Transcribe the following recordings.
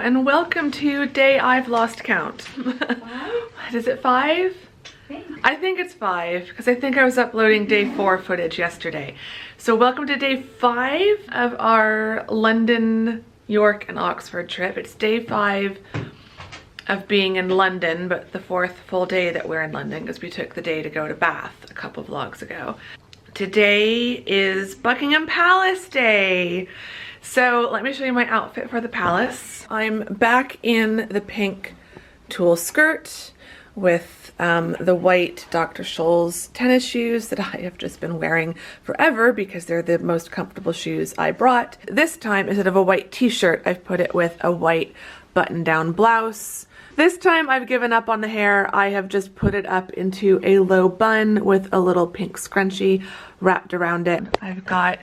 and welcome to day I've lost count. 5? Is it 5? I think it's 5 because I think I was uploading day 4 footage yesterday. So welcome to day 5 of our London, York, and Oxford trip. It's day 5 of being in London, but the 4th full day that we're in London because we took the day to go to Bath a couple vlogs ago. Today is Buckingham Palace day. So let me show you my outfit for the palace. I'm back in the pink tulle skirt with the white Dr. Scholl's tennis shoes that I have just been wearing forever because they're the most comfortable shoes I brought. This time, instead of a white t-shirt, I've put it with a white button-down blouse. This time I've given up on the hair. I have just put it up into a low bun with a little pink scrunchie wrapped around it. I've got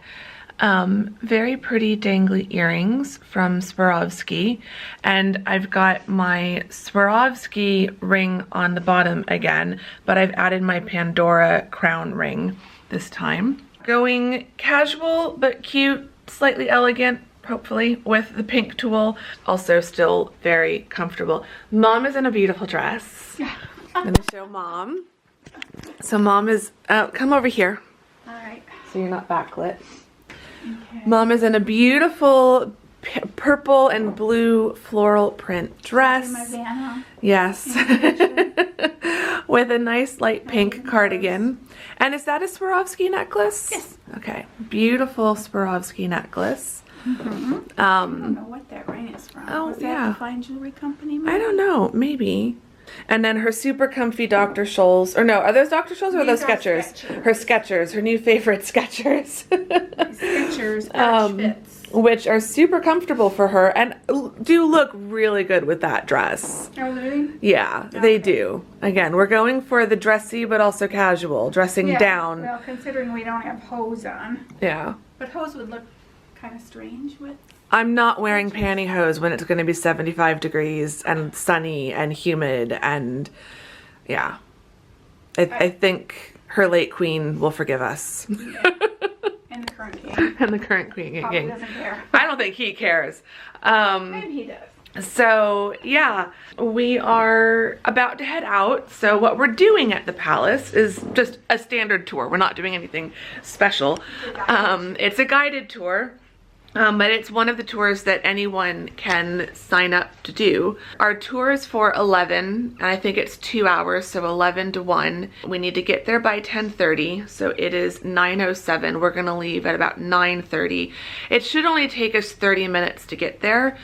very pretty dangly earrings from Swarovski, and I've got my Swarovski ring on the bottom again, but I've added my Pandora crown ring this time. Going casual but cute, slightly elegant, hopefully, with the pink tulle. Also still very comfortable. Mom is in a beautiful dress. I'm gonna show Mom. So Mom is, come over here. All right. So you're not backlit. Okay. Mom is in a beautiful purple and blue floral print dress. My Vanna. Yes. With a nice light pink cardigan. And is that a Swarovski necklace? Yes. Okay. Beautiful Swarovski necklace. Mm-hmm. I don't know what that ring is from. Oh, was yeah. that the fine jewelry company? Maybe? I don't know. Maybe. And then her super comfy Dr. Scholl's, or no, are those Dr. Scholl's or are those Skechers? Her Skechers, her new favorite Skechers. Skechers arch fits. Which are super comfortable for her and do look really good with that dress. Oh, they? Yeah, they do. Again, we're going for the dressy but also casual, dressing down. Well, considering we don't have hose on. Yeah. But hose would look kind of strange with. I'm not wearing pantyhose when it's going to be 75 degrees and sunny and humid and yeah. I think her late queen will forgive us. Yeah. And the current king. And the current queen Probably doesn't care. I don't think he cares. Maybe he does. So yeah, we are about to head out. So what we're doing at the palace is just a standard tour. We're not doing anything special. It's a guided tour. But it's one of the tours that anyone can sign up to do. Our tour is for 11, and I think it's 2 hours, so 11 to 1. We need to get there by 10:30, so it is 9:07. We're gonna leave at about 9:30. It should only take us 30 minutes to get there,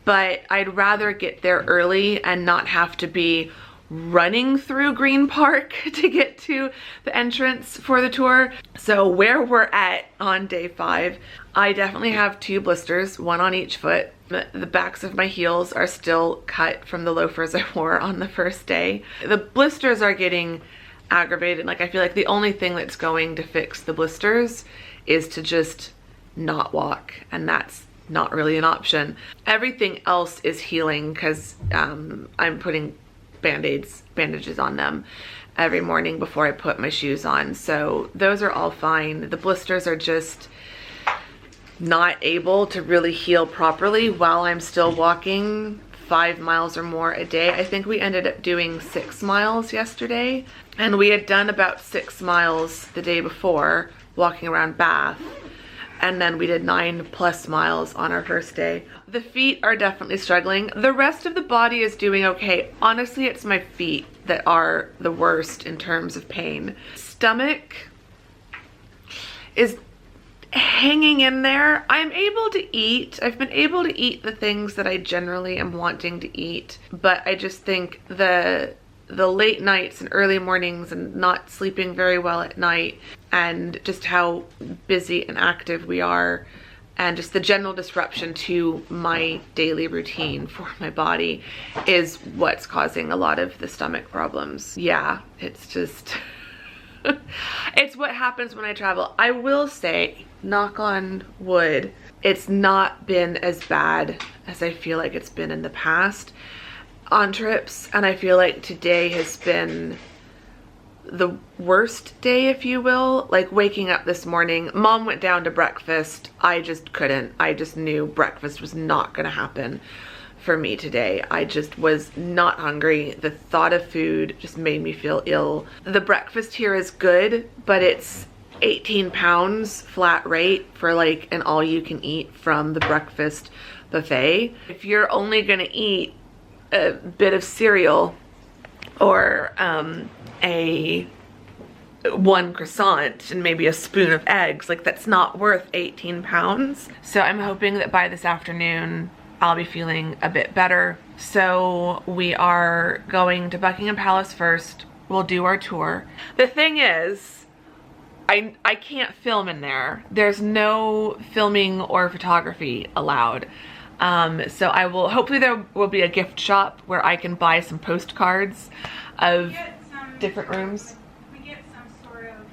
but I'd rather get there early and not have to be running through Green Park to get to the entrance for the tour. So where we're at on day 5, I definitely have 2 blisters, 1 on each foot. The backs of my heels are still cut from the loafers I wore on the first day. The blisters are getting aggravated. Like, I feel like the only thing that's going to fix the blisters is to just not walk, and that's not really an option. Everything else is healing because I'm putting bandages on them every morning before I put my shoes on. So those are all fine. The blisters are just not able to really heal properly while I'm still walking 5 miles or more a day. I think we ended up doing 6 miles yesterday, and we had done about 6 miles the day before walking around Bath. And then we did 9+ miles on our first day. The feet are definitely struggling. The rest of the body is doing okay. Honestly, it's my feet that are the worst in terms of pain. Stomach is hanging in there. I'm able to eat. I've been able to eat the things that I generally am wanting to eat, but I just think the late nights and early mornings and not sleeping very well at night and just how busy and active we are and just the general disruption to my daily routine for my body is what's causing a lot of the stomach problems. Yeah, it's just it's what happens when I travel. I will say, knock on wood, it's not been as bad as I feel like it's been in the past on trips, and I feel like today has been the worst day, if you will. Like waking up this morning, Mom went down to breakfast. I just couldn't. I just knew breakfast was not gonna happen for me today. I just was not hungry. The thought of food just made me feel ill. The breakfast here is good, but it's 18 pounds flat rate for like an all you can eat from the breakfast buffet. If you're only gonna eat a bit of cereal or one croissant and maybe a spoon of eggs, like that's not worth 18 pounds. So I'm hoping that by this afternoon I'll be feeling a bit better. So we are going to Buckingham Palace first. We'll do our tour. The thing is, I can't film in there. There's no filming or photography allowed. So I will, hopefully there will be a gift shop where I can buy some postcards of different rooms. We get some sort of...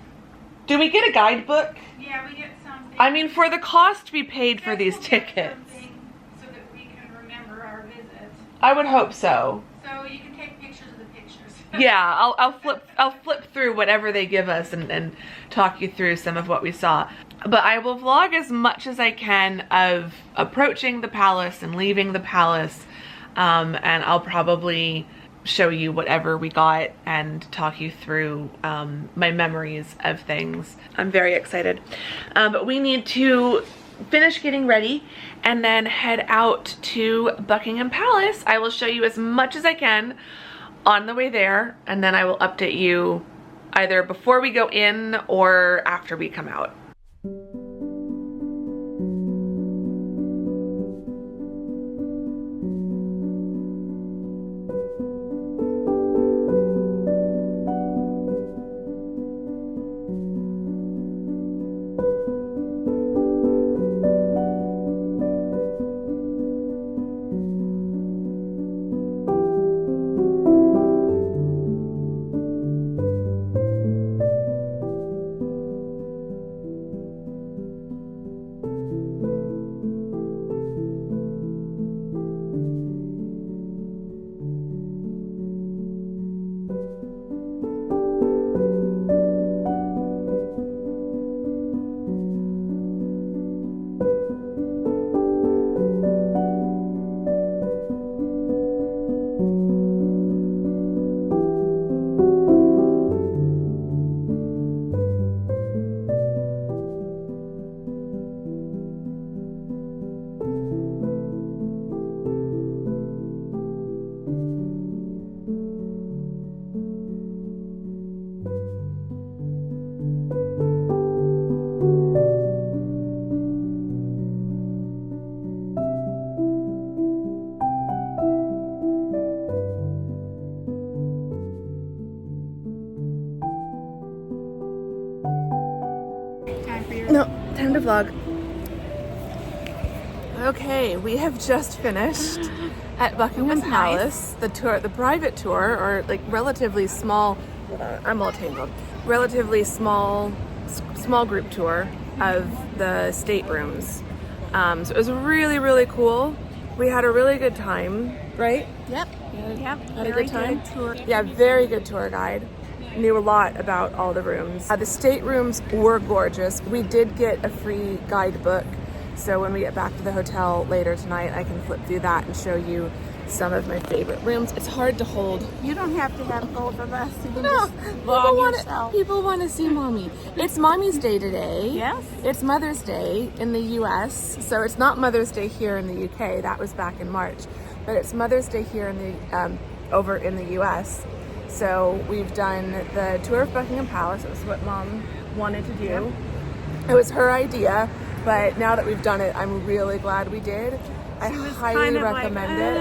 Do we get a guidebook? Yeah, we get something. I mean, for the cost we paid for these tickets. So that we can remember our visit. I would hope so. So you can take pictures of the pictures. Yeah, I'll flip through whatever they give us and talk you through some of what we saw. But I will vlog as much as I can of approaching the palace and leaving the palace, and I'll probably show you whatever we got and talk you through my memories of things. I'm very excited. But we need to finish getting ready and then head out to Buckingham Palace. I will show you as much as I can on the way there, and then I will update you either before we go in or after we come out. No, time to vlog. Okay, we have just finished at Buckingham Palace. Nice. The tour, the private tour, or like relatively small, I'm all tangled, relatively small group tour of the staterooms. So it was really, really cool. We had a really good time, right? Yep. Had a good time. Tour. Yeah, very good tour guide. Knew a lot about all the rooms. The staterooms were gorgeous. We did get a free guidebook, so when we get back to the hotel later tonight, I can flip through that and show you some of my favorite rooms. It's hard to hold. You don't have to have both of us. You can No, just vlog yourself. People want to see Mommy. It's Mommy's Day today. Yes. It's Mother's Day in the US, so it's not Mother's Day here in the UK. That was back in March, but it's Mother's Day here in the over in the US. So we've done the tour of Buckingham Palace. It was what Mom wanted to do. Yep. It was her idea, but now that we've done it, I'm really glad we did. I highly recommend it.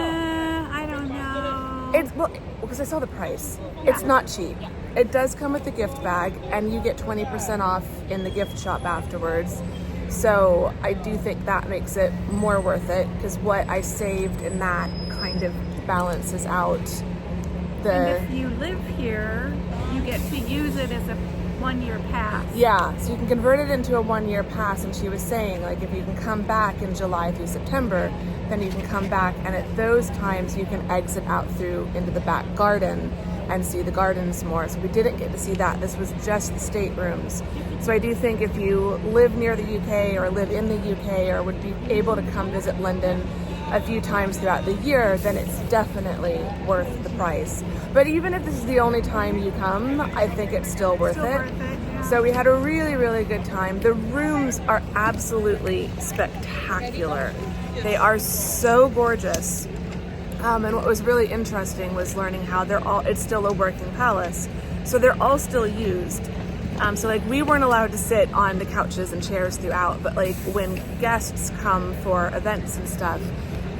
I don't know. It's, well, because I saw the price. Yeah. It's not cheap. It does come with a gift bag, and you get 20% off in the gift shop afterwards. So I do think that makes it more worth it, because what I saved in that kind of balances out. And if you live here, you get to use it as 1-year pass. Yeah, so you can convert it into a 1-year pass, and she was saying, like, if you can come back in July through September, then you can come back, and at those times you can exit out through into the back garden and see the gardens more. So we didn't get to see that. This was just the staterooms. So I do think if you live near the UK or live in the UK or would be able to come visit London a few times throughout the year, then it's definitely worth the price. But even if this is the only time you come, I think it's still worth it. Yeah. So we had a really, really good time. The rooms are absolutely spectacular. They are so gorgeous. And what was really interesting was learning how it's still a working palace. So they're all still used. So like we weren't allowed to sit on the couches and chairs throughout, but like when guests come for events and stuff,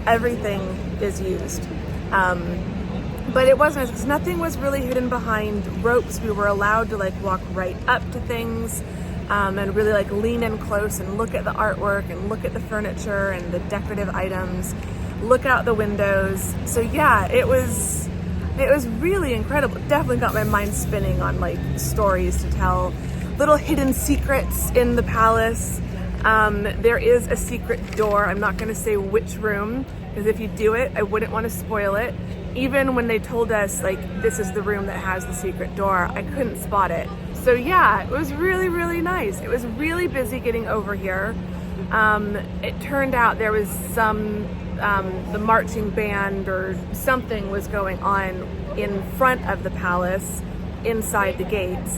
everything is used. But it wasn't, because nothing was really hidden behind ropes. We were allowed to like walk right up to things and really like lean in close and look at the artwork and look at the furniture and the decorative items, look out the windows. So yeah, it was really incredible. Definitely got my mind spinning on like stories to tell, little hidden secrets in the palace. There is a secret door. I'm not going to say which room, because if you do it, I wouldn't want to spoil it. Even when they told us like this is the room that has the secret door, I couldn't spot it. So yeah, it was really, really nice. It was really busy getting over here. It turned out there was the marching band or something was going on in front of the palace inside the gates.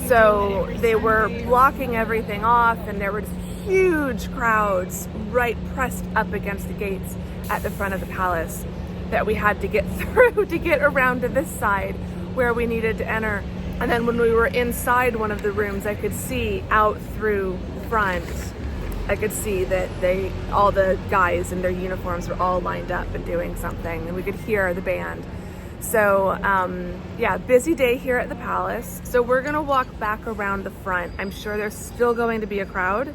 So they were blocking everything off, and there were huge crowds right pressed up against the gates at the front of the palace that we had to get through to get around to this side where we needed to enter. And then when we were inside one of the rooms, I could see out through front, I could see that all the guys in their uniforms were all lined up and doing something, and we could hear the band. So yeah, busy day here at the palace. So we're gonna walk back around the front. I'm sure there's still going to be a crowd,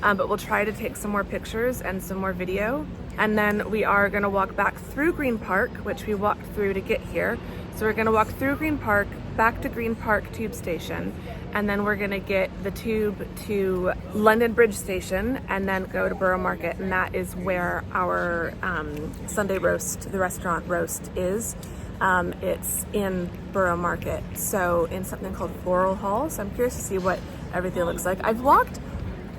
but we'll try to take some more pictures and some more video. And then we are gonna walk back through Green Park, which we walked through to get here. So we're gonna walk through Green Park, back to Green Park Tube Station, and then we're gonna get the tube to London Bridge Station and then go to Borough Market, and that is where our Sunday roast, the restaurant roast is. It's in Borough Market, so in something called Floral Hall. So I'm curious to see what everything looks like. I've walked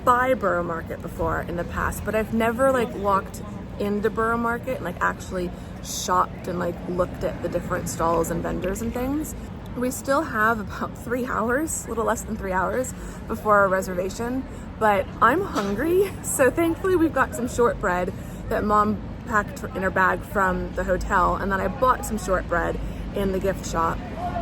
by Borough Market before in the past, but I've never like walked into Borough Market and like actually shopped and like looked at the different stalls and vendors and things. We still have about 3 hours, a little less than 3 hours before our reservation, but I'm hungry. So thankfully we've got some shortbread that Mom packed in her bag from the hotel, and then I bought some shortbread in the gift shop.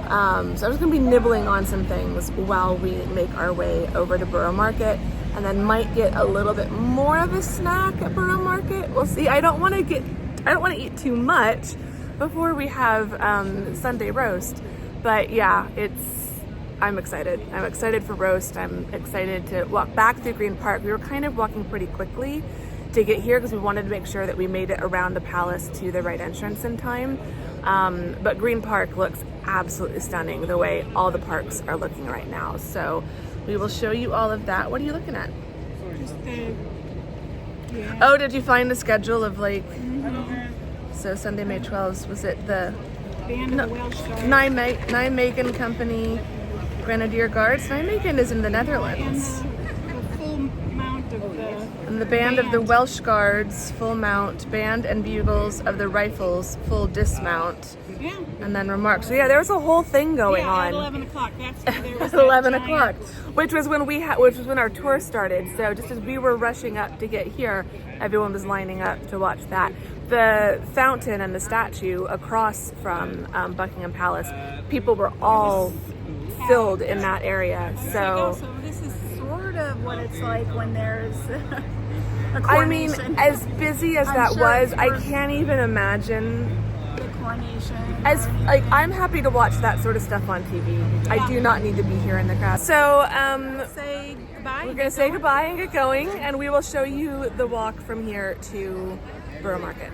So I'm just gonna be nibbling on some things while we make our way over to Borough Market, and then might get a little bit more of a snack at Borough Market. We'll see. I don't want to eat too much before we have Sunday roast. But yeah, I'm excited. I'm excited for roast. I'm excited to walk back through Green Park. We were kind of walking pretty quickly to get here because we wanted to make sure that we made it around the palace to the right entrance in time. But Green Park looks absolutely stunning the way all the parks are looking right now. So we will show you all of that. What are you looking at? Yeah. Oh, did you find the schedule of like, so Sunday, May 12th, was it the Band of the Welsh Guards. Nijmegen Company Grenadier Guards? Nijmegen is in the Netherlands. And the full mount of the... And the band of the Welsh Guards, full mount, band and bugles of the Rifles, full dismount. Yeah. And then remarks. So yeah, there was a whole thing going Yeah, on. at 11 o'clock. That's there was At 11 that o'clock, giant- which was when our tour started. So just as we were rushing up to get here, everyone was lining up to watch that. The fountain and the statue across from Buckingham Palace, people were all filled in that area. So So this is sort of what it's like when there's a I mean, coronation. as busy as I'm that sure was, it's I worth- can't even imagine. the coronation. As like, I'm happy to watch that sort of stuff on TV. I do not need to be here in the crowd. So Say goodbye. we're gonna say goodbye and get going, and we will show you the walk from here to Borough Market.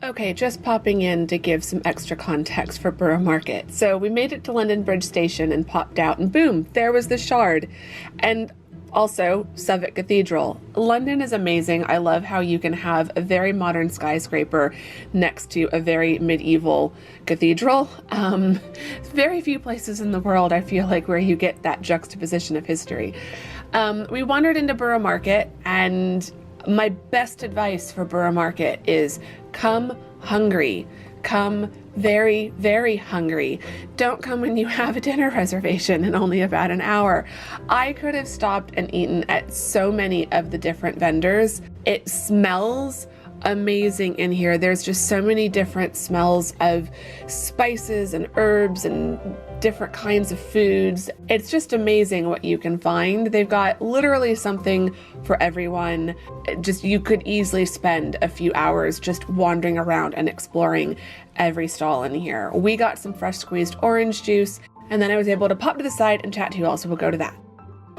Okay, just popping in to give some extra context for Borough Market. So we made it to London Bridge Station and popped out, and boom, there was the Shard. And also, Southwark Cathedral. London is amazing. I love how you can have a very modern skyscraper next to a very medieval cathedral. Very few places in the world, I feel like, where you get that juxtaposition of history. We wandered into Borough Market, and my best advice for Borough Market is come hungry. Come very, very hungry. Don't come when you have a dinner reservation in only about an hour. I could have stopped and eaten at so many of the different vendors. It smells amazing in here. There's just so many different smells of spices and herbs and different kinds of foods. It's just amazing what you can find. They've got literally something for everyone. Just, you could easily spend a few hours just wandering around and exploring every stall in here. We got some fresh squeezed orange juice, and then I was able to pop to the side and chat to you all, so we'll go to that.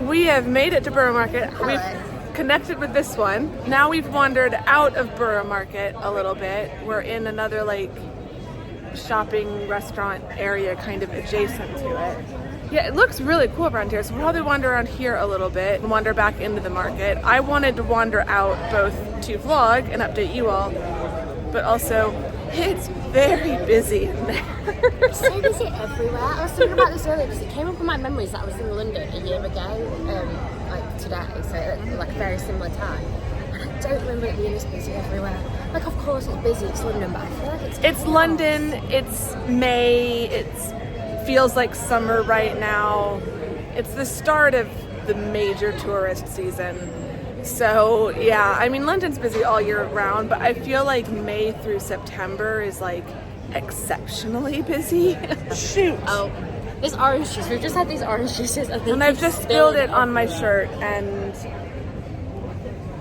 We have made it to Borough Market. We've connected with this one. Now we've wandered out of Borough Market a little bit. We're in another like shopping restaurant area kind of adjacent to it. Yeah, it looks really cool around here, so we'll probably wander around here a little bit and wander back into the market. I wanted to wander out both to vlog and update you all, but also it's very busy in there. So busy everywhere. I was thinking about this earlier because it came up in my memories that I was in London a year ago, like today, so like a very similar time. And I don't remember it being this busy everywhere. Like, of course it's busy, it's London, but I feel like it's London, it's May, it feels like summer right now. It's the start of the major tourist season. So yeah, I mean, London's busy all year round, but I feel like May through September is like exceptionally busy. Shoot. Oh, this orange juice. We've just had these orange juices. And I've just spilled it on my shirt, and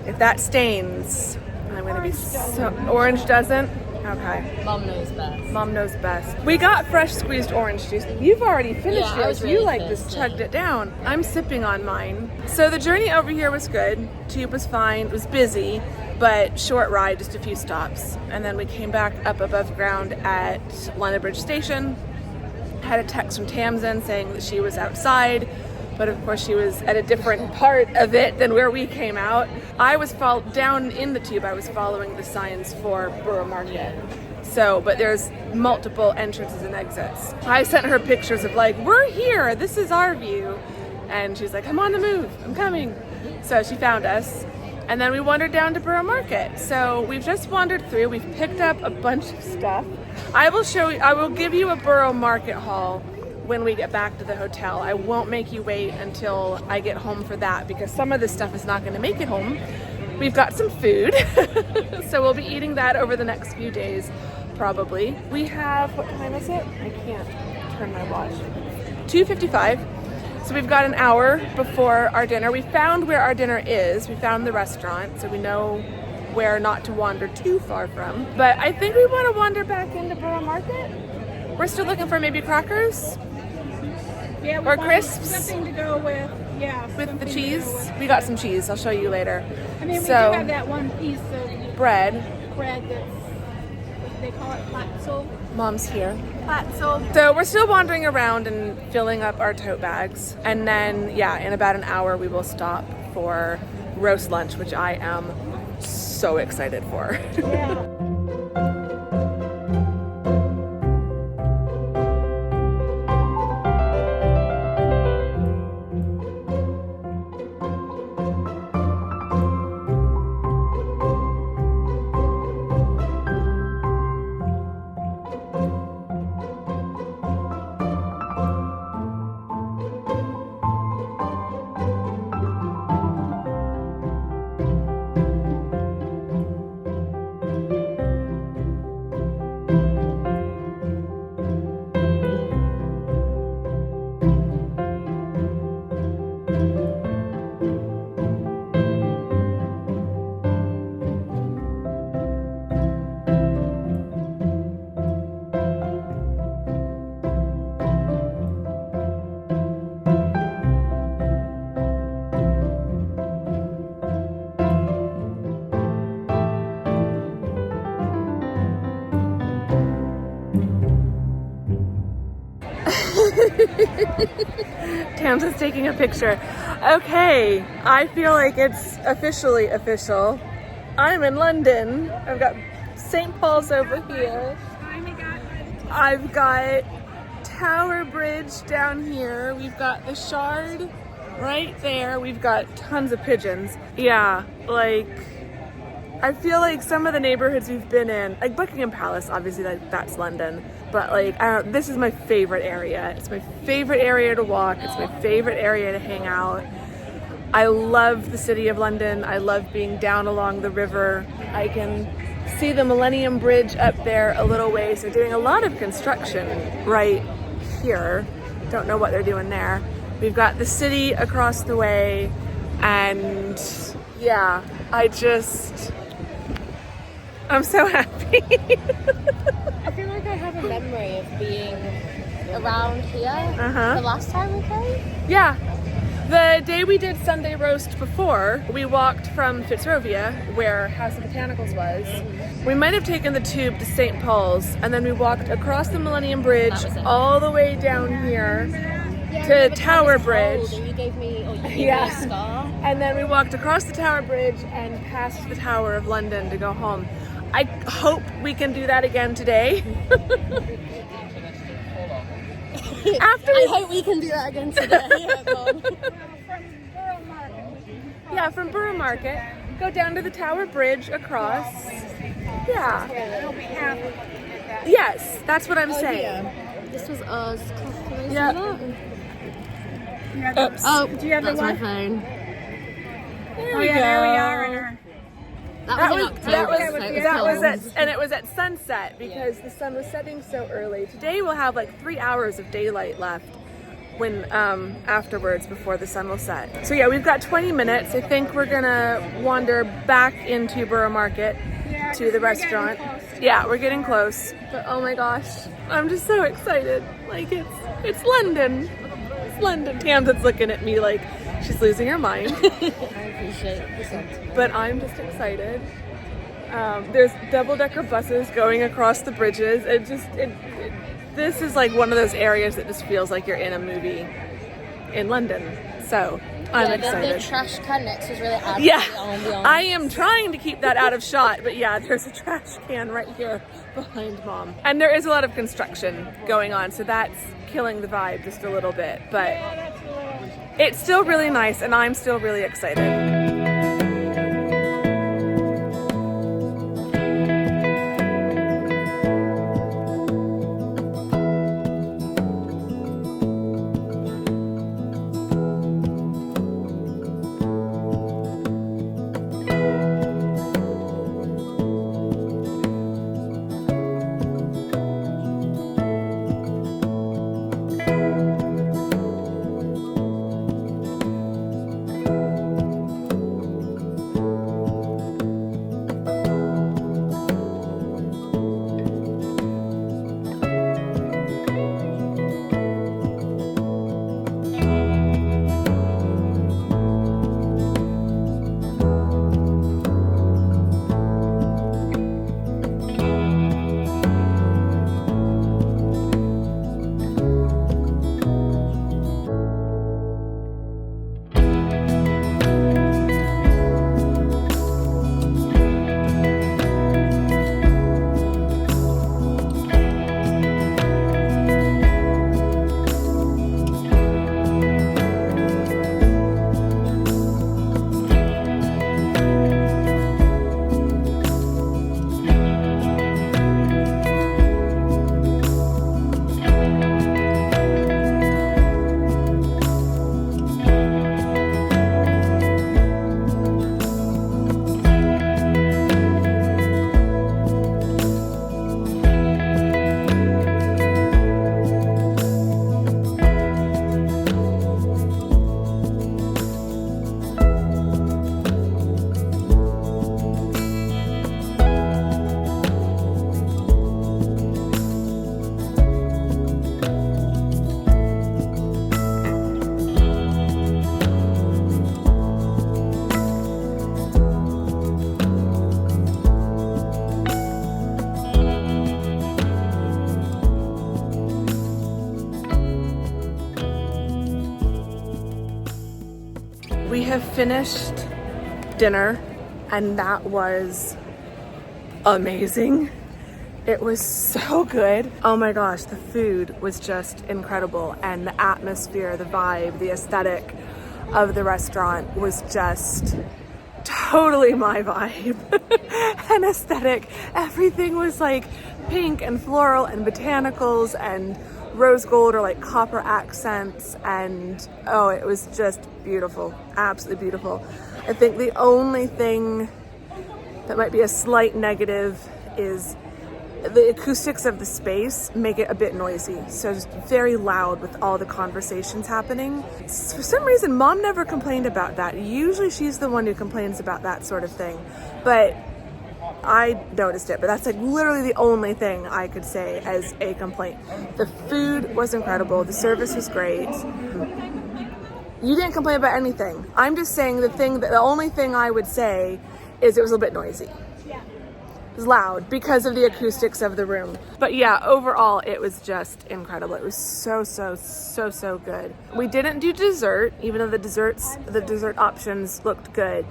if that stains, I'm gonna be so... Orange doesn't? Okay. Mom knows best. Mom knows best. We got fresh squeezed orange juice. You've already finished yours. Really You like just chugged it down. I'm sipping on mine. So the journey over here was good. Tube was fine. It was busy, but short ride, just a few stops. And then we came back up above ground at London Bridge Station. Had a text from Tamzin saying that she was outside, but of course she was at a different part of it than where we came out. I was down in the tube, I was following the signs for Borough Market. So, but there's multiple entrances and exits. I sent her pictures of like, we're here, this is our view. And she's like, I'm on the move, I'm coming. So she found us. And then we wandered down to Borough Market. So we've just wandered through, we've picked up a bunch of stuff. I will give you a Borough Market haul when we get back to the hotel. I won't make you wait until I get home for that because some of this stuff is not going to make it home. We've got some food, so we'll be eating that over the next few days, probably. We have, what time is it? I can't turn my watch. 2:55. So we've got an hour before our dinner. We found where our dinner is. We found the restaurant, so we know where not to wander too far from. But I think we want to wander back into Borough Market. We're still looking for maybe crackers. Yeah, or crisps. Something to go with, yeah. With the cheese. We got some cheese. I'll show you later. I mean, we so, do have that one piece of bread that's, they call it platzel. Mom's here. Platzel. So we're still wandering around and filling up our tote bags. And then, yeah, in about an hour, we will stop for roast lunch, which I am so excited for. Yeah. Tamzin's taking a picture. Okay, I feel like it's officially official. I'm in London. I've got St. Paul's over here. I've got Tower Bridge down here. We've got the Shard right there. We've got tons of pigeons. Yeah, like, I feel like some of the neighborhoods we've been in, like Buckingham Palace, obviously like that's London, but like, this is my favorite area. It's my favorite area to walk. It's my favorite area to hang out. I love the city of London. I love being down along the river. I can see the Millennium Bridge up there a little ways. They're doing a lot of construction right here. Don't know what they're doing there. We've got the city across the way, and yeah, I'm so happy. I feel like I have a memory of being around here the last time we came. Yeah. The day we did Sunday roast before, we walked from Fitzrovia, where House of Botanicals was. We might have taken the tube to St. Paul's, and then we walked across the Millennium Bridge all the way down here to Tower Bridge. And you gave me, a scar. And then we walked across the Tower Bridge and past the Tower of London to go home. I hope we can do that again today. I hope we can do that again today. Yeah, from Borough Market, go down to the Tower Bridge across. Yeah. Yes, that's what I'm saying. Yeah. This was us. Yeah. Oops. Oh, do you have that's the my what? phone. There we go. There we are. In our... And it was at sunset because the sun was setting so early. Today we'll have like 3 hours of daylight left when afterwards before the sun will set. So yeah, we've got 20 minutes. I think we're gonna wander back into Borough Market to the restaurant. Yeah, we're getting close. But oh my gosh, I'm just so excited. Like it's London. It's London. Tamzin's looking at me like she's losing her mind. I appreciate it. But I'm just excited. There's double-decker buses going across the bridges. This is like one of those areas that just feels like you're in a movie in London. So I'm excited. The trash can next is really adding Yeah, to the ambiance. I am trying to keep that out of shot, but yeah, there's a trash can right here behind Mom. And there is a lot of construction going on, so that's killing the vibe just a little bit. But it's still really nice, and I'm still really excited. We have finished dinner, and that was amazing. It was so good. Oh my gosh, the food was just incredible, and the atmosphere, the vibe, the aesthetic of the restaurant was just totally my vibe and aesthetic. Everything was like pink and floral and botanicals and rose gold or like copper accents, and oh, it was just beautiful, absolutely beautiful. I think the only thing that might be a slight negative is the acoustics of the space make it a bit noisy, so it's very loud with all the conversations happening. For some reason, Mom never complained about that. Usually she's the one who complains about that sort of thing, but I noticed it. But that's like literally the only thing I could say as a complaint. The food was incredible. The service was great. You didn't complain about anything. I'm just saying the only thing I would say is it was a little bit noisy. It was loud because of the acoustics of the room. But yeah, overall, it was just incredible. It was so good. We didn't do dessert, even though the dessert options looked good.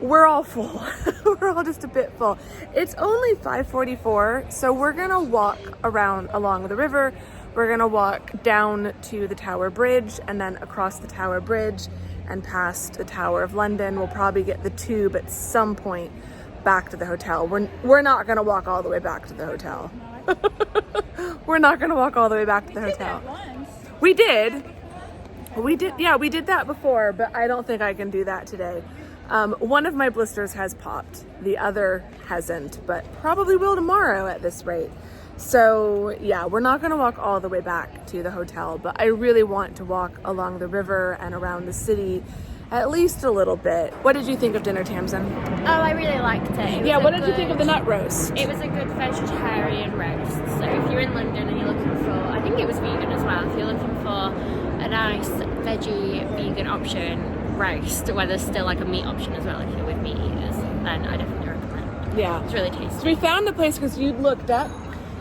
We're all full. We're all just a bit full. It's only 5:44, so we're gonna walk around along the river. We're gonna walk down to the Tower Bridge and then across the Tower Bridge and past the Tower of London. We'll probably get the tube at some point back to the hotel. We're not gonna walk all the way back to the hotel. We're not gonna walk all the way back to the hotel. We did. Yeah, we did that before, but I don't think I can do that today. One of my blisters has popped, the other hasn't, but probably will tomorrow at this rate. So yeah, we're not gonna walk all the way back to the hotel, but I really want to walk along the river and around the city at least a little bit. What did you think of dinner, Tamzin? Oh, I really liked it. Yeah, what did you think of the nut roast? It was a good vegetarian roast. So if you're in London and you're looking for, I think it was vegan as well, if you're looking for a nice veggie vegan option roast, where there's still like a meat option as well if you're with meat eaters, then I definitely recommend. Yeah. It's really tasty. So we found the place because you looked up.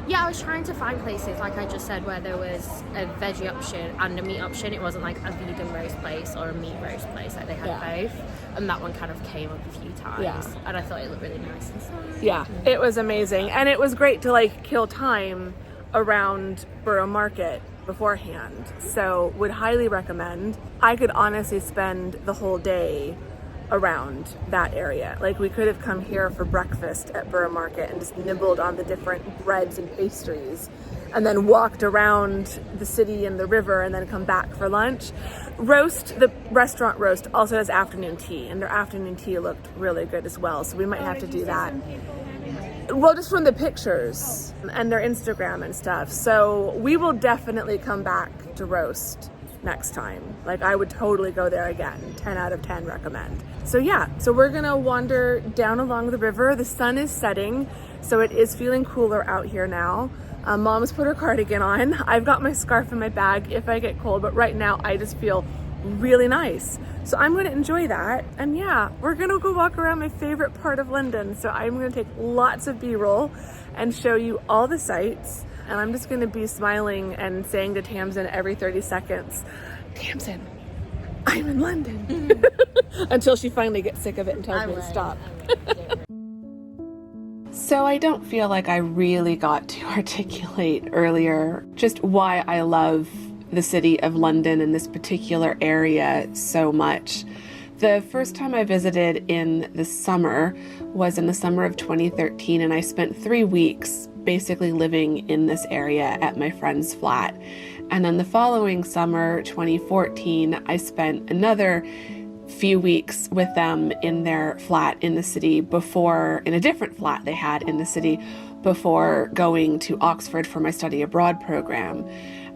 Yeah, I was trying to find places, like I just said, where there was a veggie option and a meat option. It wasn't like a vegan roast place or a meat roast place, like they had both. And that one kind of came up a few times. Yeah. And I thought it looked really nice inside. Yeah, it was amazing. And it was great to like kill time around Borough Market beforehand. So would highly recommend. I could honestly spend the whole day around that area. Like we could have come here for breakfast at Borough Market and just nibbled on the different breads and pastries and then walked around the city and the river and then come back for lunch. The restaurant roast also has afternoon tea, and their afternoon tea looked really good as well, so we might have to do that. Well, just from the pictures and their Instagram and stuff. So we will definitely come back to roast next time. Like I would totally go there again. 10 out of 10 recommend. So yeah, so we're gonna wander down along the river. The sun is setting, so it is feeling cooler out here now. Mom's put her cardigan on. I've got my scarf in my bag if I get cold, but right now I just feel really nice. So I'm gonna enjoy that. And yeah, we're gonna go walk around my favorite part of London. So I'm gonna take lots of B-roll and show you all the sights. And I'm just gonna be smiling and saying to Tamzin every 30 seconds, Tamzin, I'm in London. Until she finally gets sick of it and tells me to stop. So I don't feel like I really got to articulate earlier just why I love the city of London and this particular area so much. The first time I visited in the summer was in the summer of 2013, and I spent 3 weeks basically living in this area at my friend's flat. And then the following summer, 2014, I spent another few weeks with them in their flat in the city in a different flat they had in the city before going to Oxford for my study abroad program.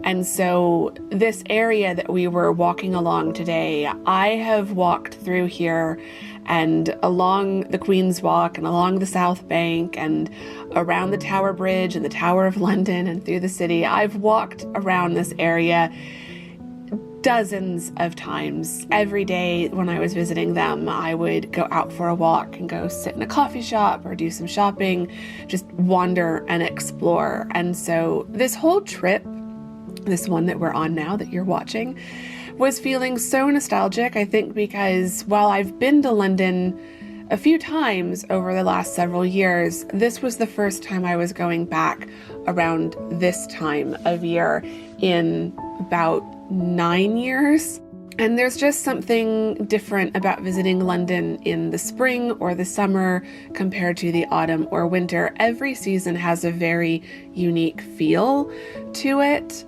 And so this area that we were walking along today, I have walked through here and along the Queen's Walk and along the South Bank and around the Tower Bridge and the Tower of London and through the city. I've walked around this area dozens of times. Every day when I was visiting them, I would go out for a walk and go sit in a coffee shop or do some shopping, just wander and explore. And so this whole trip this one that we're on now that you're watching, was feeling so nostalgic, I think, because while I've been to London a few times over the last several years, this was the first time I was going back around this time of year in about 9 years. And there's just something different about visiting London in the spring or the summer compared to the autumn or winter. Every season has a very unique feel to it.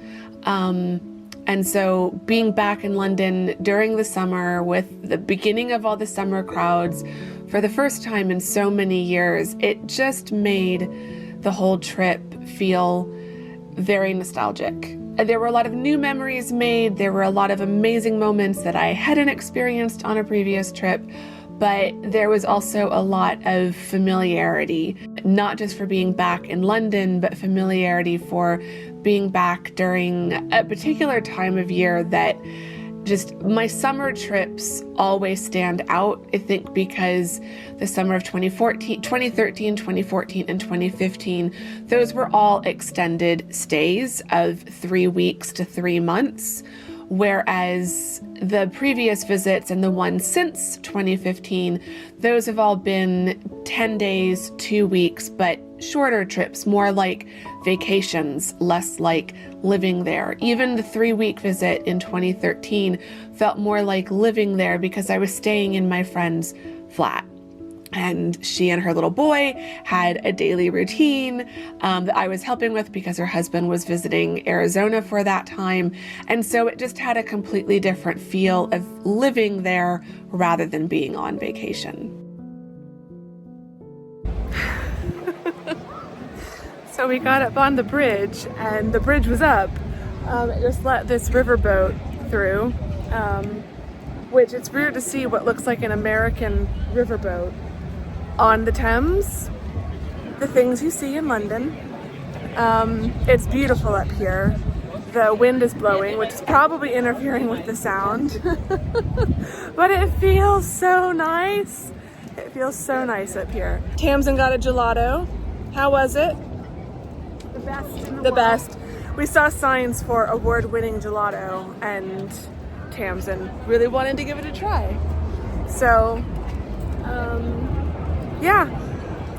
And so being back in London during the summer with the beginning of all the summer crowds for the first time in so many years, it just made the whole trip feel very nostalgic. There were a lot of new memories made. There were a lot of amazing moments that I hadn't experienced on a previous trip, but there was also a lot of familiarity, not just for being back in London, but familiarity for being back during a particular time of year that just my summer trips always stand out, I think, because the summer of 2013, 2014, and 2015, those were all extended stays of 3 weeks to 3 months, whereas the previous visits and the ones since 2015, those have all been 10 days, 2 weeks, but shorter trips, more like vacations, less like living there. Even the 3-week visit in 2013 felt more like living there because I was staying in my friend's flat. And she and her little boy had a daily routine that I was helping with because her husband was visiting Arizona for that time. And so it just had a completely different feel of living there rather than being on vacation. So we got up on the bridge and the bridge was up. It just let this riverboat through, which it's weird to see what looks like an American riverboat on the Thames, the things you see in London. It's beautiful up here. The wind is blowing, which is probably interfering with the sound, but it feels so nice. It feels so nice up here. Tamzin got a gelato. How was it? The best in The world. best. We saw signs for award-winning gelato, and Tamzin really wanted to give it a try. So, yeah,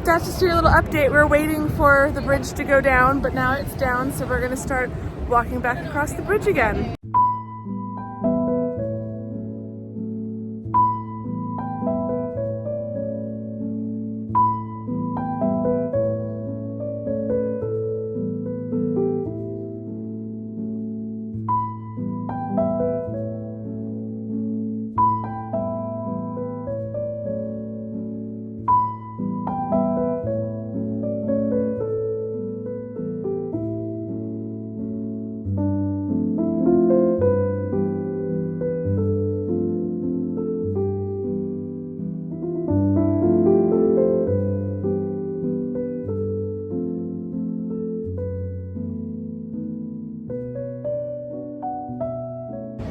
that's just your little update. We're waiting for the bridge to go down, but now it's down, so we're gonna start walking back across the bridge again.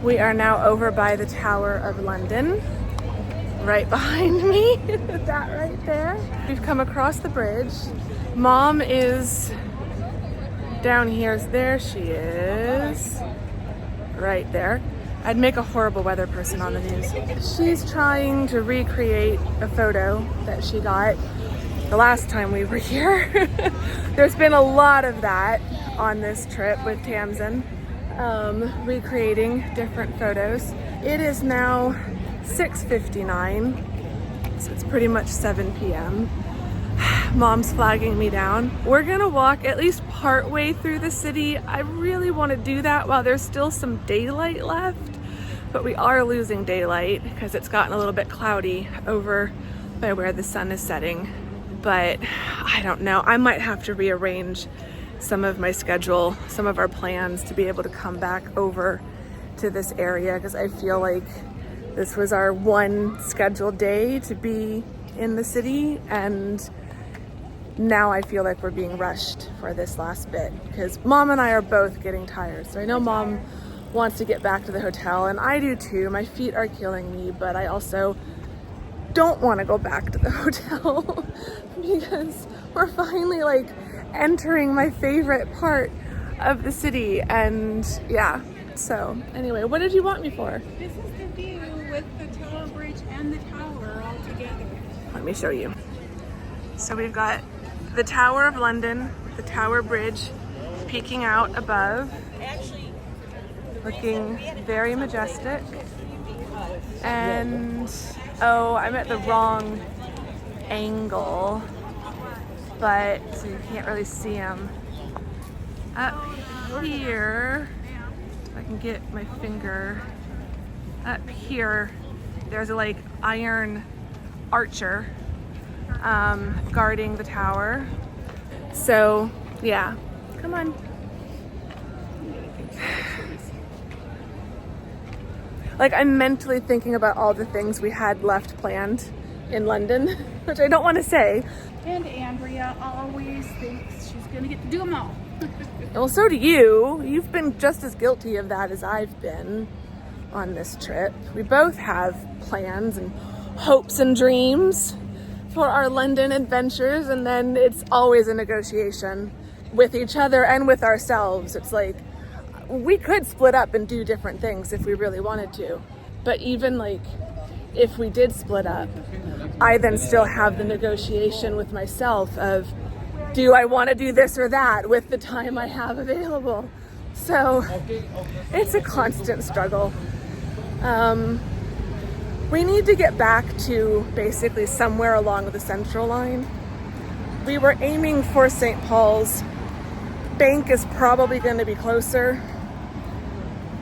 We are now over by the Tower of London, right behind me, that right there. We've come across the bridge. Mom is down here. There she is, right there. I'd make a horrible weather person on the news. She's trying to recreate a photo that she got the last time we were here. There's been a lot of that on this trip with Tamzin. Recreating different photos. It is now 6:59, so it's pretty much 7 p.m. Mom's flagging me down. We're gonna walk at least part way through the city. I really want to do that while there's still some daylight left, but we are losing daylight because it's gotten a little bit cloudy over by where the sun is setting. But I don't know, I might have to rearrange some of my schedule, some of our plans to be able to come back over to this area, because I feel like this was our one scheduled day to be in the city, and now I feel like we're being rushed for this last bit because Mom and I are both getting tired. So I know Mom wants to get back to the hotel, and I do too. My feet are killing me, but I also don't want to go back to the hotel because we're finally like entering my favorite part of the city, and yeah. So anyway, what did you want me for? This is the view with the Tower Bridge and the tower all together. Let me show you. So we've got the Tower of London, the Tower Bridge peeking out above, looking very majestic. And oh, I'm at the wrong angle, but so you can't really see them. Up here, if I can get my finger up here, there's a like iron archer guarding the tower. So yeah, come on. Like, I'm mentally thinking about all the things we had left planned in London, which I don't want to say. And Andrea always thinks she's going to get to do them all. Well, so do you. You've been just as guilty of that as I've been on this trip. We both have plans and hopes and dreams for our London adventures, and then it's always a negotiation with each other and with ourselves. It's like, we could split up and do different things if we really wanted to. But even like, if we did split up, I then still have the negotiation with myself of, do I want to do this or that with the time I have available? So it's a constant struggle. We need to get back to basically somewhere along the Central Line. We were aiming for St. Paul's. Bank is probably going to be closer.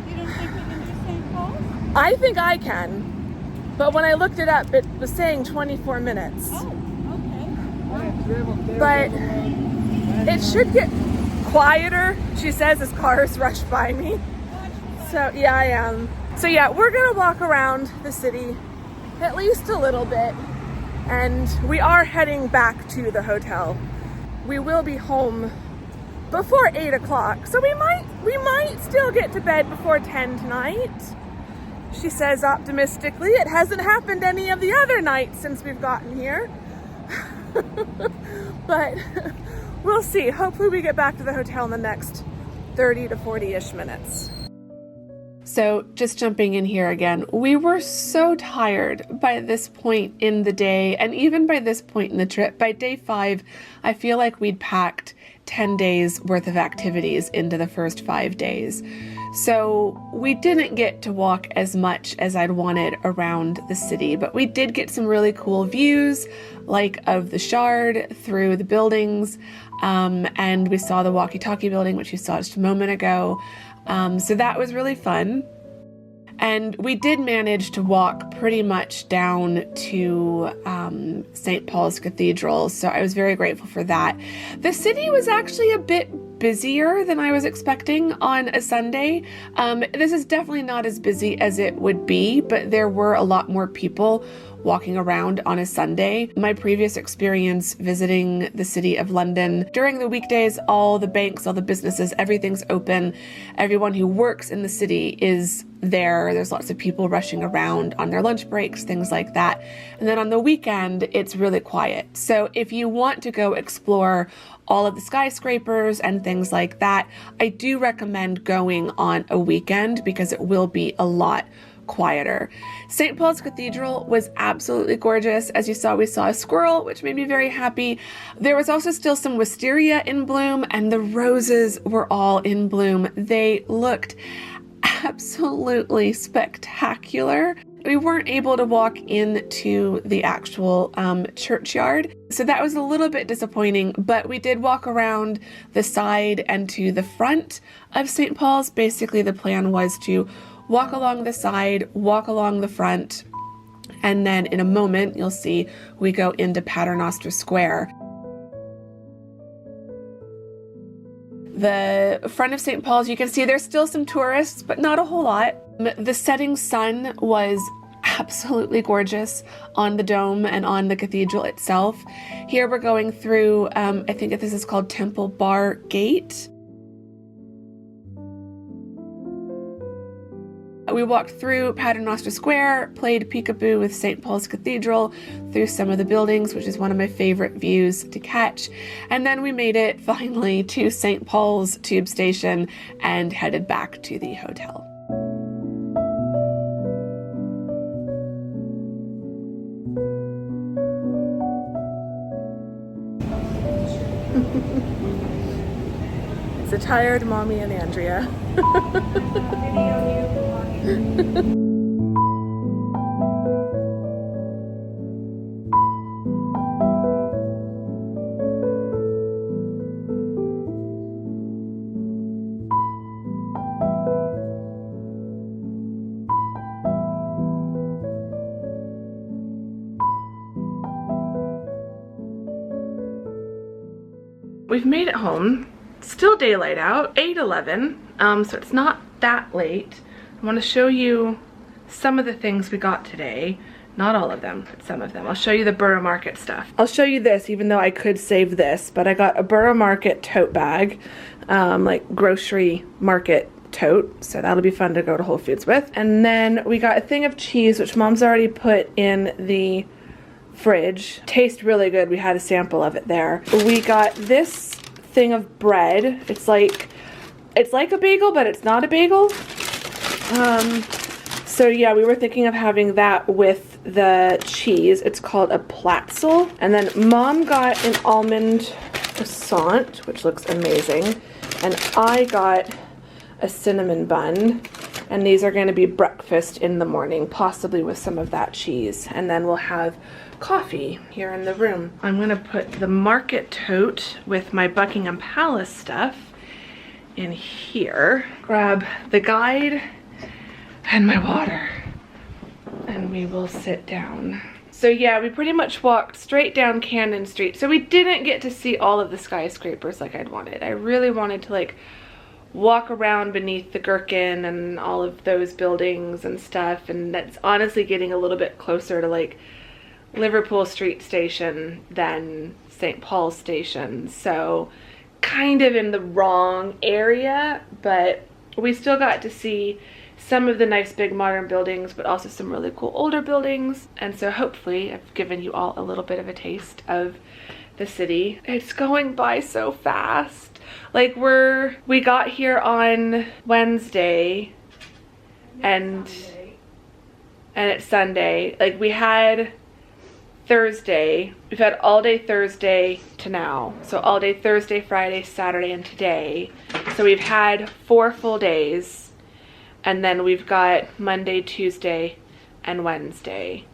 You don't think we can do St. Paul's? I think I can, but when I looked it up, it was saying 24 minutes. Oh, okay. But it should get quieter, she says, as cars rush by me. So yeah, I am. So yeah, we're gonna walk around the city at least a little bit, and we are heading back to the hotel. We will be home before 8 o'clock, so we might still get to bed before 10 tonight. She says optimistically. It hasn't happened any of the other nights since we've gotten here. But we'll see. Hopefully we get back to the hotel in the next 30 to 40-ish minutes. So just jumping in here again, we were so tired by this point in the day, and even by this point in the trip. By day 5, I feel like we'd packed 10 days worth of activities into the first 5 days. So we didn't get to walk as much as I'd wanted around the city, but we did get some really cool views, like of the Shard through the buildings, and we saw the walkie-talkie building, which you saw just a moment ago. So that was really fun. And we did manage to walk pretty much down to St. Paul's Cathedral, so I was very grateful for that. The city was actually a bit busier than I was expecting on a Sunday. This is definitely not as busy as it would be, but there were a lot more people walking around on a Sunday. My previous experience visiting the city of London, during the weekdays, all the banks, all the businesses, everything's open. Everyone who works in the city is there. There's lots of people rushing around on their lunch breaks, things like that. And then on the weekend, it's really quiet. So if you want to go explore all of the skyscrapers and things like that, I do recommend going on a weekend because it will be a lot quieter. St. Paul's Cathedral was absolutely gorgeous. As you saw, we saw a squirrel, which made me very happy. There was also still some wisteria in bloom, and the roses were all in bloom. They looked absolutely spectacular. We weren't able to walk into the actual churchyard, so that was a little bit disappointing, but we did walk around the side and to the front of St. Paul's. Basically, the plan was to walk along the side, walk along the front, and then in a moment, you'll see we go into Paternoster Square. The front of St. Paul's, you can see there's still some tourists, but not a whole lot. The setting sun was absolutely gorgeous on the dome and on the cathedral itself. Here we're going through, I think this is called Temple Bar Gate. We walked through Paternoster Square, played peekaboo with St. Paul's Cathedral, through some of the buildings, which is one of my favorite views to catch. And then we made it finally to St. Paul's tube station and headed back to the hotel. It's a tired mommy and Andrea. We've made it home. Still daylight out, 8:11, so it's not that late. I want to show you some of the things we got today. Not all of them, but some of them. I'll show you the Borough Market stuff. I'll show you this, even though I could save this, but I got a Borough Market tote bag, like grocery market tote, so that'll be fun to go to Whole Foods with. And then we got a thing of cheese, which Mom's already put in the fridge. Tastes really good. We had a sample of it there. We got this thing of bread. It's like a bagel, but it's not a bagel. So yeah, we were thinking of having that with the cheese. It's called a platzel. And then Mom got an almond croissant, which looks amazing. And I got a cinnamon bun. And these are going to be breakfast in the morning, possibly with some of that cheese. And then we'll have coffee here in the room. I'm going to put the market tote with my Buckingham Palace stuff in here. Grab the guide and my water. And we will sit down. So yeah, we pretty much walked straight down Cannon Street. So we didn't get to see all of the skyscrapers like I'd wanted. I really wanted to like walk around beneath the Gherkin and all of those buildings and stuff, and that's honestly getting a little bit closer to like Liverpool Street Station than St. Paul's Station, so kind of in the wrong area, but we still got to see some of the nice big modern buildings, but also some really cool older buildings. And so hopefully I've given you all a little bit of a taste of the city. It's going by so fast. Like we got here on Wednesday and it's Sunday. Like we had Thursday, we've had all day Thursday to now. So all day Thursday, Friday, Saturday, and today. So we've had 4 full days, and then we've got Monday, Tuesday, and Wednesday.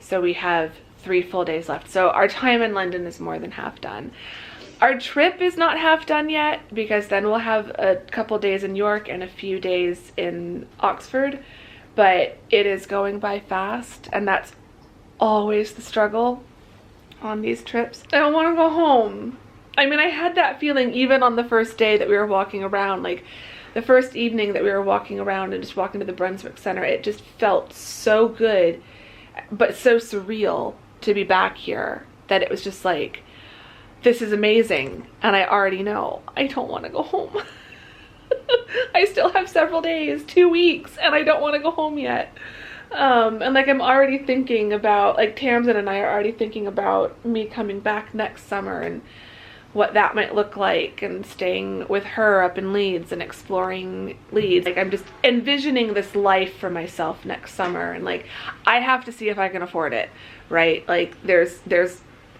So we have 3 full days left. So our time in London is more than half done. Our trip is not half done yet, because then we'll have a couple days in York and a few days in Oxford, but it is going by fast, and that's always the struggle on these trips. I don't want to go home. I mean, I had that feeling even on the first day that we were walking around, like the first evening that we were walking around and just walking to the Brunswick Center. It just felt so good, but so surreal to be back here, that it was just like, this is amazing, and I already know I don't want to go home. I still have several days, 2 weeks, and I don't want to go home yet. And like I'm already thinking about, like Tamzin and I are already thinking about me coming back next summer and what that might look like, and staying with her up in Leeds and exploring Leeds. Like I'm just envisioning this life for myself next summer, and like I have to see if I can afford it, right? Like there's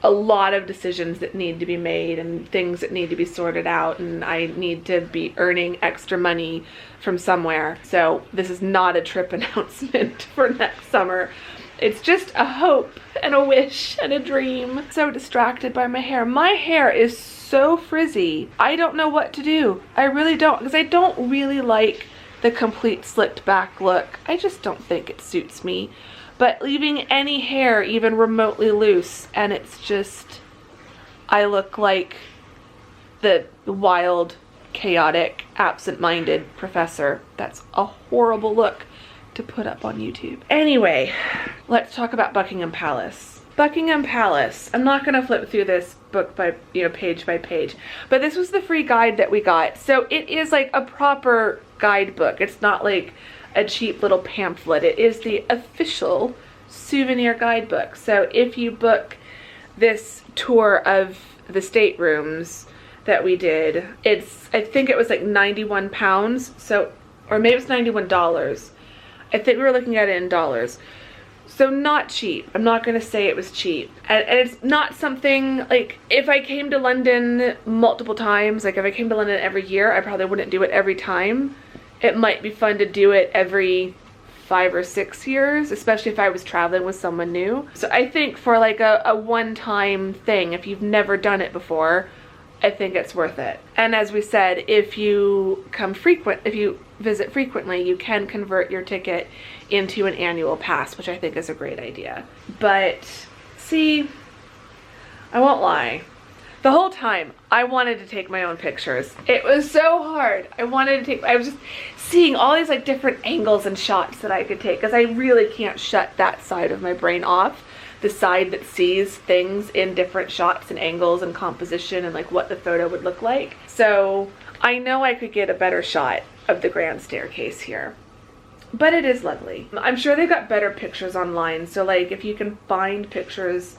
a lot of decisions that need to be made and things that need to be sorted out, and I need to be earning extra money from somewhere. So this is not a trip announcement for next summer. It's just a hope and a wish and a dream. So distracted by my hair. My hair is so frizzy. I don't know what to do. I really don't, because I don't really like the complete slicked back look. I just don't think it suits me. But leaving any hair even remotely loose, and it's just, I look like the wild, chaotic, absent-minded professor. That's a horrible look to put up on YouTube. Anyway, let's talk about Buckingham Palace. Buckingham Palace. I'm not gonna flip through this book by, page by page, but this was the free guide that we got. So it is like a proper guidebook. It's not like a cheap little pamphlet. It is the official souvenir guidebook. So if you book this tour of the staterooms that we did, I think it was like 91 pounds. So, or maybe it's $91. I think we were looking at it in dollars. So not cheap. I'm not going to say it was cheap. And it's not something, like, if I came to London multiple times, like if I came to London every year, I probably wouldn't do it every time. It might be fun to do it every 5 or 6 years, especially if I was traveling with someone new. So I think for like a one-time thing, if you've never done it before, I think it's worth it. And as we said, if you visit frequently, you can convert your ticket into an annual pass, which I think is a great idea. But see, I won't lie. The whole time, I wanted to take my own pictures. It was so hard. I was just seeing all these like different angles and shots that I could take, because I really can't shut that side of my brain off. The side that sees things in different shots and angles and composition and like what the photo would look like. So I know I could get a better shot of the grand staircase here. But it is lovely. I'm sure they've got better pictures online. So like if you can find pictures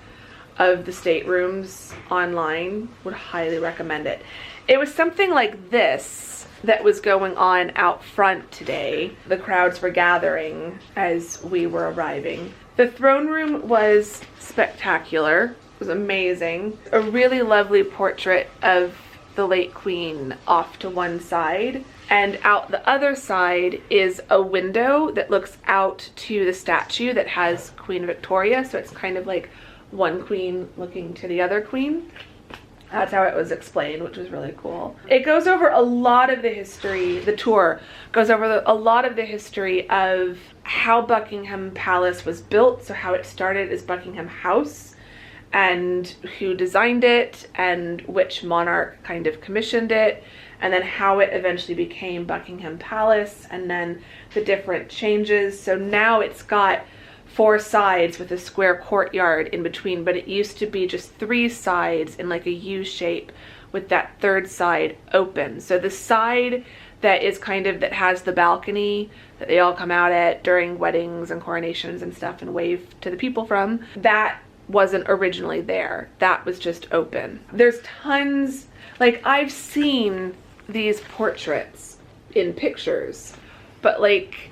of the staterooms online, would highly recommend it. It was something like this that was going on out front today. The crowds were gathering as we were arriving. The throne room was spectacular. It was amazing. A really lovely portrait of the late Queen off to one side. And out the other side is a window that looks out to the statue that has Queen Victoria. So it's kind of like one queen looking to the other queen. That's how it was explained, which was really cool. It goes over a lot of the history, the tour goes over a lot of the history of how Buckingham Palace was built. So how it started as Buckingham House, and who designed it, and which monarch kind of commissioned it, and then how it eventually became Buckingham Palace, and then the different changes. So now it's got 4 sides with a square courtyard in between, but it used to be just 3 sides in like a U shape with that 3rd side open. So the side that is kind of, that has the balcony that they all come out at during weddings and coronations and stuff and wave to the people from, that wasn't originally there. That was just open. There's tons, like I've seen these portraits in pictures, but like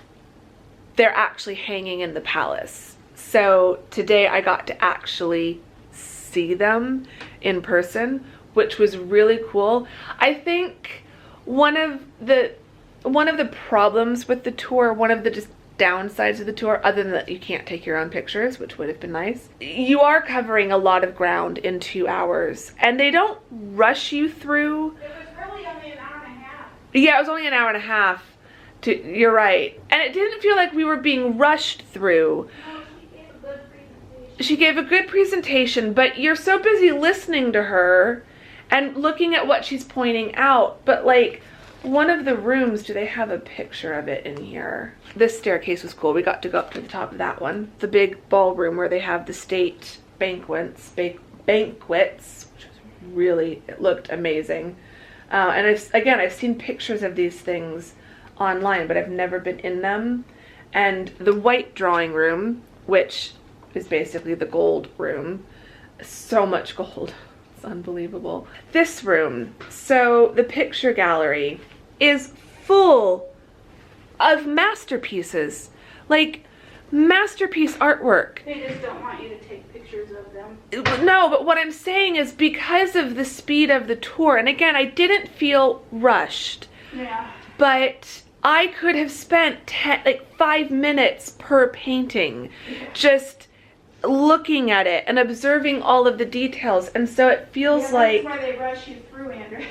they're actually hanging in the palace. So today I got to actually see them in person, which was really cool. I think one of the problems with the tour, one of the just downsides of the tour, other than that you can't take your own pictures, which would have been nice, you are covering a lot of ground in 2 hours, and they don't rush you through. It was really only an hour and a half. Yeah, it was only an hour and a half. You're right. And it didn't feel like we were being rushed through. No, she gave a good presentation. She gave a good presentation, but you're so busy listening to her and looking at what she's pointing out. But like one of the rooms, do they have a picture of it in here? This staircase was cool. We got to go up to the top of that one. The big ballroom where they have the state banquets, which was really, it looked amazing. And I've seen pictures of these things online, but I've never been in them. And the white drawing room, which is basically the gold room, so much gold, it's unbelievable. This room, so the picture gallery is full of masterpieces, like masterpiece artwork. They just don't want you to take pictures of them. No, but what I'm saying is because of the speed of the tour, and again, I didn't feel rushed. Yeah. But I could have spent 5 minutes per painting just looking at it and observing all of the details, and so it feels like... That's why they rush you through, Andrea.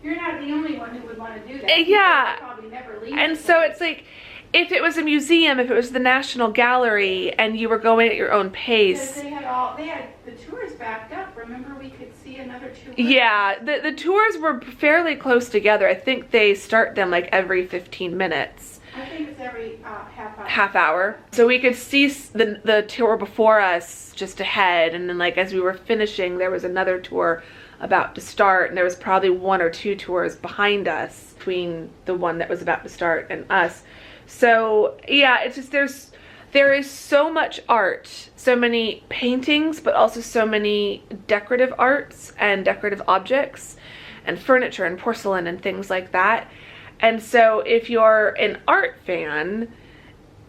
You're not the only one who would want to do that. Yeah. People probably never leave. And so it's like, if it was a museum, if it was the National Gallery, and you were going at your own pace... Because they had the tours backed up. Remember, we could see another tour. Yeah, the tours were fairly close together. I think they start them like every 15 minutes. I think it's every half hour. Half hour. So we could see the tour before us just ahead, and then like as we were finishing, there was another tour about to start, and there was probably 1 or 2 tours behind us between the one that was about to start and us. So yeah, it's just there is so much art, so many paintings, but also so many decorative arts and decorative objects and furniture and porcelain and things like that. And so if you're an art fan,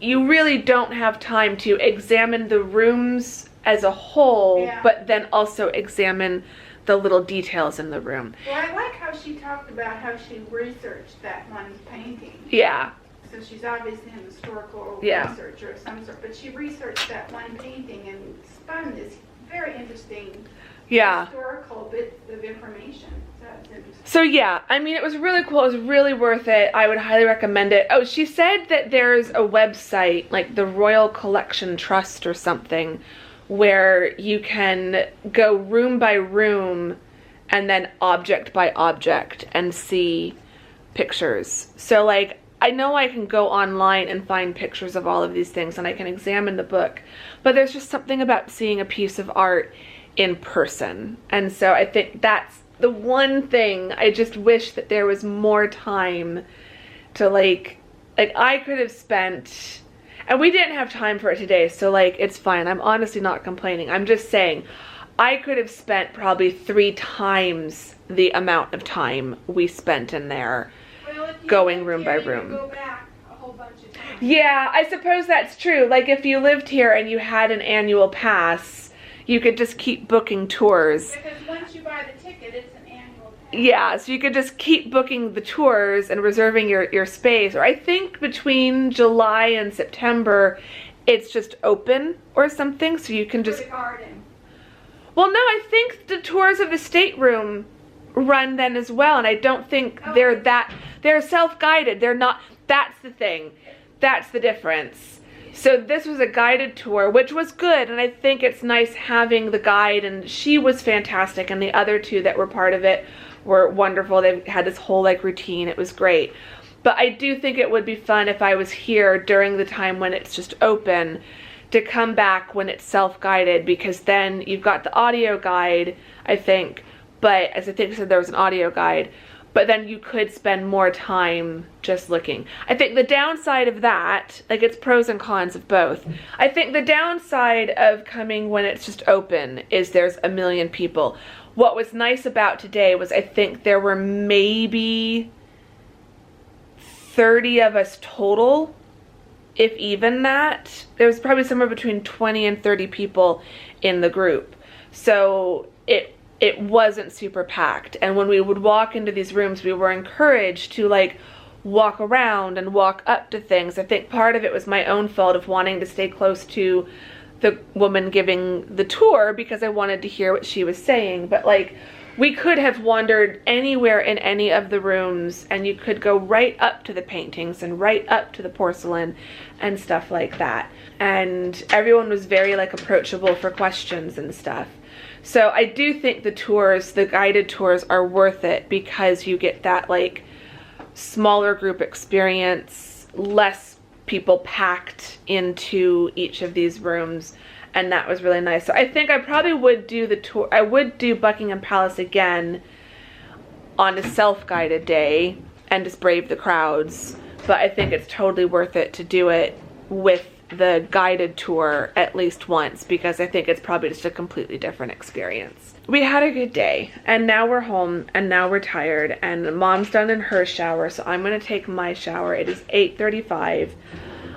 you really don't have time to examine the rooms as a whole, Yeah. but then also examine the little details in the room. Well, I like how she talked about how she researched that one painting. Yeah. So she's obviously an historical Yeah. researcher of some sort, but she researched that one painting and spun this very interesting Yeah. historical bit of information. So that's interesting. So yeah, I mean, it was really cool. It was really worth it. I would highly recommend it. Oh, she said that there's a website, like the Royal Collection Trust or something, where you can go room by room and then object by object and see pictures. So like, I know I can go online and find pictures of all of these things and I can examine the book, but there's just something about seeing a piece of art in person. And so I think that's the one thing. I just wish that there was more time to like I could have spent, and we didn't have time for it today, so like it's fine. I'm honestly not complaining. I'm just saying I could have spent probably 3 times the amount of time we spent in there. Well, if you Going lived room by here, you could room. Go back a whole bunch of times. Yeah, I suppose that's true. Like if you lived here and you had an annual pass, you could just keep booking tours. Because once you buy the ticket, it's an annual pass. Yeah, so you could just keep booking the tours and reserving your space. Or I think between July and September, it's just open or something, so you can For just... the garden. Well, no, I think the tours of the stateroom run then as well, and I don't think they're self-guided. They're not, that's the thing. That's the difference. So this was a guided tour, which was good, and I think it's nice having the guide, and she was fantastic, and the other 2 that were part of it were wonderful. They had this whole like routine. It was great. But I do think it would be fun if I was here during the time when it's just open to come back when it's self-guided, because then you've got the audio guide, I think, but as I think I said, there was an audio guide, but then you could spend more time just looking. I think the downside of that, like it's pros and cons of both. I think the downside of coming when it's just open is there's a million people. What was nice about today was I think there were maybe 30 of us total, if even that. There was probably somewhere between 20 and 30 people in the group. So it wasn't super packed. And when we would walk into these rooms, we were encouraged to like walk around and walk up to things. I think part of it was my own fault of wanting to stay close to the woman giving the tour because I wanted to hear what she was saying. But like, we could have wandered anywhere in any of the rooms, and you could go right up to the paintings and right up to the porcelain and stuff like that. And everyone was very like approachable for questions and stuff. So I do think the tours, the guided tours, are worth it because you get that like smaller group experience, less people packed into each of these rooms, and that was really nice. So I think I probably would do the tour. I would do Buckingham Palace again on a self-guided day and just brave the crowds, but I think it's totally worth it to do it with the guided tour at least once, because I think it's probably just a completely different experience. We had a good day, and now we're home, and now we're tired, and Mom's done in her shower, so I'm gonna take my shower. It is 8:35.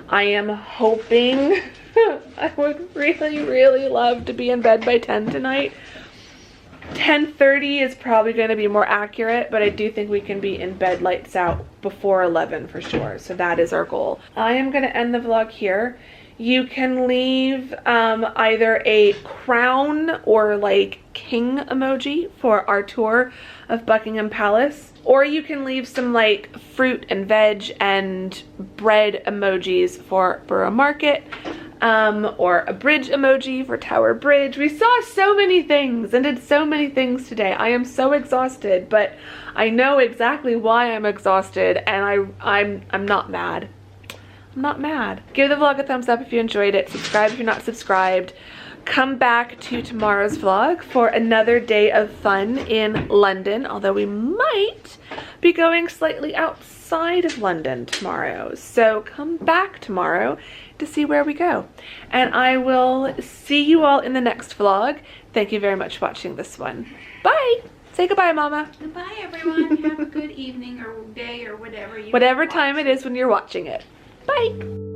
I am hoping I would really love to be in bed by 10 tonight. 10:30 is probably going to be more accurate, but I do think we can be in bed lights out before 11 for sure. So that is our goal. I am going to end the vlog here. You can leave either a crown or like king emoji for our tour of Buckingham Palace, or you can leave some like fruit and veg and bread emojis for Borough Market. Or a bridge emoji for Tower Bridge. We saw so many things and did so many things today. I am so exhausted, but I know exactly why I'm exhausted, and I'm not mad. I'm not mad. Give the vlog a thumbs up if you enjoyed it. Subscribe if you're not subscribed. come back to tomorrow's vlog for another day of fun in London, although we might be going slightly outside of London tomorrow. So come back tomorrow to see where we go. And I will see you all in the next vlog. Thank you very much for watching this one. Bye! Say goodbye, Mama. Goodbye, everyone. Have a good evening or day or whatever you Whatever time it is when you're watching it. Bye!